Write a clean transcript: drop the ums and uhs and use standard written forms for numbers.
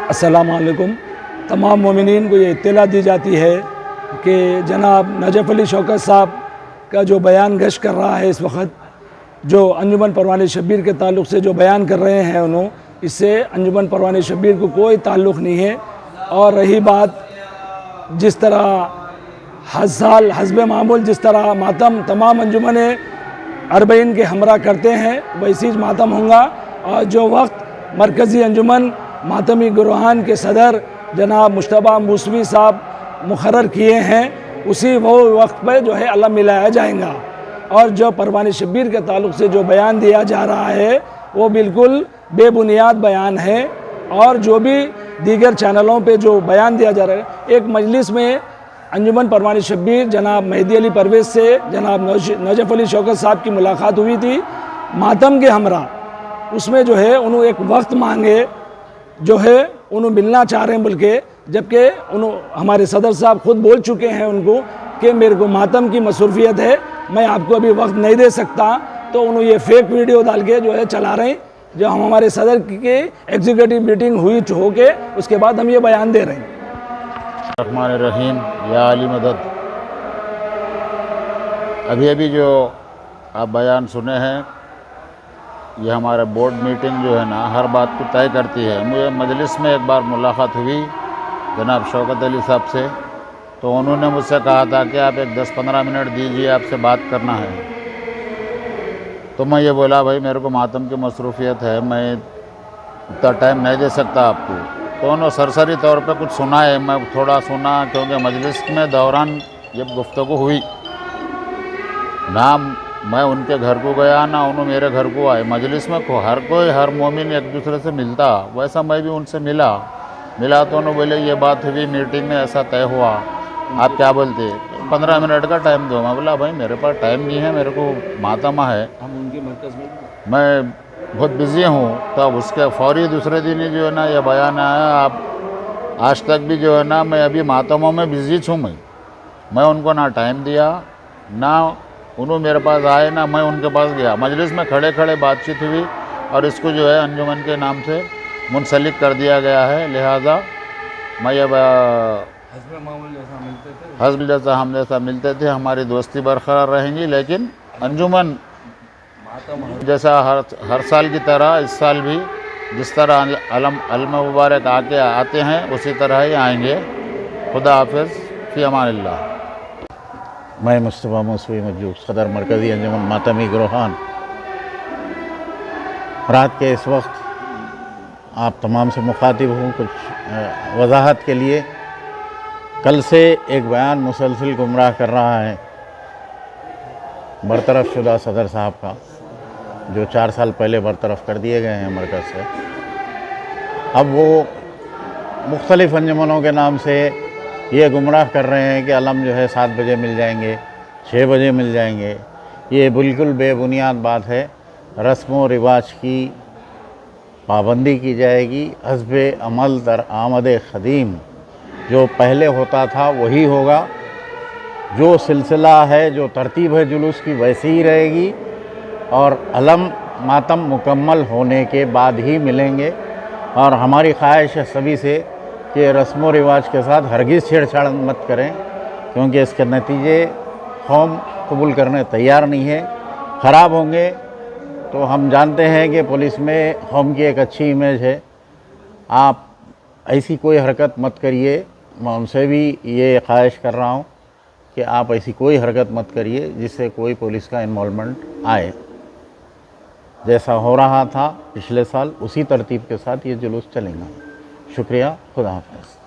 अस्सलाम वालेकुम। तमाम मोमिनीन को ये इत्तला दी जाती है कि जनाब नजफ़ अली शौकत साहब का जो बयान गश कर रहा है इस वक्त, जो अंजुमन परवान शब्बीर के ताल्लुक़ से जो बयान कर रहे हैं उन्होंने, इससे अंजुमन परवान शब्बीर को कोई ताल्लुक़ नहीं है। और रही बात जिस तरह हर साल हस्ब मामूल जिस तरह मातम तमाम अंजुमन अरबईन के हमरा करते हैं वैसी मातम होगा। और जो वक्त मरकज़ी अंजुमन मातमी गुरहान के सदर जनाब मुश्तबा मूसवी साहब मुकर्रर किए हैं, उसी वो वक्त पर जो है अलम मिलाया जाएगा। और जो परवान शब्बीर के ताल्लुक़ से जो बयान दिया जा रहा है वो बिल्कुल बेबुनियाद बयान है। और जो भी दीगर चैनलों पे जो बयान दिया जा रहा है, एक मजलिस में अंजुमन परवान शब्बीर जनाब मेहदी अली परवेज़ से जनाब नजफ़ अली शौकत साहब की मुलाकात हुई थी मातम के हमरा। उसमें जो है उन्होंने एक वक्त मांगे, जो है उन्होंने मिलना चाह रहे हैं बोल के, जबकि हमारे सदर साहब खुद बोल चुके हैं उनको कि मेरे को मातम की मसरूफियत है, मैं आपको अभी वक्त नहीं दे सकता। तो उन्होंने ये फेक वीडियो डाल के जो है चला रहे हैं। जो हम हमारे सदर की एग्जीक्यूटिव मीटिंग हुई हो के उसके बाद हम ये बयान दे रहे हैं। रहमान रहीम या अली मदद। अभी जो आप बयान सुने हैं, ये हमारा बोर्ड मीटिंग जो है ना हर बात को तय करती है। मुझे मजलिस में एक बार मुलाकात हुई जनाब शौकत अली साहब से, तो उन्होंने मुझसे कहा था कि आप एक 10-15 मिनट दीजिए, आपसे बात करना है। तो मैं ये बोला भाई मेरे को मातम की मसरूफियत है, मैं इतना टाइम नहीं दे सकता आपको। तो उन्होंने सरसरी तौर पे कुछ सुना है, मैं थोड़ा सुना क्योंकि मजलिस में दौरान जब गुफ्तगू हुई ना मैं उनके घर को गया ना उन्होंने मेरे घर को आए। मजलिस में हर कोई हर मोमिन एक दूसरे से मिलता, वैसा मैं भी उनसे मिला तो उन्होंने बोले ये बात हुई मीटिंग में, ऐसा तय हुआ, आप क्या बोलते, 15 मिनट का टाइम दो। मैं बोला भाई मेरे पास टाइम नहीं है, मेरे को मातम है, हम उनके मरकज़ में मैं बहुत बिज़ी हूँ। तब उसके फौरी दूसरे दिन ही जो है ना ये बयान आया। आप आज तक भी जो है ना मैं अभी मातमों में बिज़ी हूँ। मैं उनको ना टाइम दिया, ना उन्होंने मेरे पास आए, ना मैं उनके पास गया। मजलिस में खड़े खड़े बातचीत हुई और इसको जो है अंजुमन के नाम से मुंसलिक कर दिया गया है। लिहाजा मैं ये हस्ब जैसा हम जैसा मिलते थे, हमारी दोस्ती बरकरार रहेंगी, लेकिन अंजुमन जैसा हर साल की तरह इस साल भी जिस तरह अलम मुबारक आते हैं उसी तरह ही आएंगे। खुदा हाफिज़, फ़ी अमानिल्लाह। मैं मुस्तफ़ा मूसवी मौजूद सदर मरकज़ी अंजुमन मातमी गुरहान। रात के इस वक्त आप तमाम से मुखातिब हूँ कुछ वजाहत के लिए। कल से एक बयान मुसलसल गुमराह कर रहा है बरतरफ शुदा सदर साहब का, जो 4 साल पहले बरतरफ कर दिए गए हैं मरकज़ से। अब वो मुख्तलिफ़ अंजुमनों के नाम से ये गुमराह कर रहे हैं कि अलम जो है 7 बजे मिल जाएंगे, 6 बजे मिल जाएंगे। ये बिल्कुल बेबुनियाद बात है। रस्म व रिवाज की पाबंदी की जाएगी। हस्बे अमल दर आमद ख़दीम, जो पहले होता था वही होगा। जो सिलसिला है, जो तरतीब है जुलूस की, वैसी ही रहेगी। और अलम मातम मुकम्मल होने के बाद ही मिलेंगे। और हमारी ख्वाहिश है सभी से कि रस्म व रिवाज के साथ हरगिज़ छेड़छाड़ मत करें, क्योंकि इसके नतीजे कौम कबूल करने तैयार नहीं है, ख़राब होंगे। तो हम जानते हैं कि पुलिस में कौम की एक अच्छी इमेज है। आप ऐसी कोई हरकत मत करिए। मैं उनसे भी ये ख्वाहिश कर रहा हूँ कि आप ऐसी कोई हरकत मत करिए जिससे कोई पुलिस का इन्वॉल्वमेंट आए। जैसा हो रहा था पिछले साल उसी तरतीब के साथ ये जुलूस चलेगा। शुक्रिया, खुदा हाफ़िज़।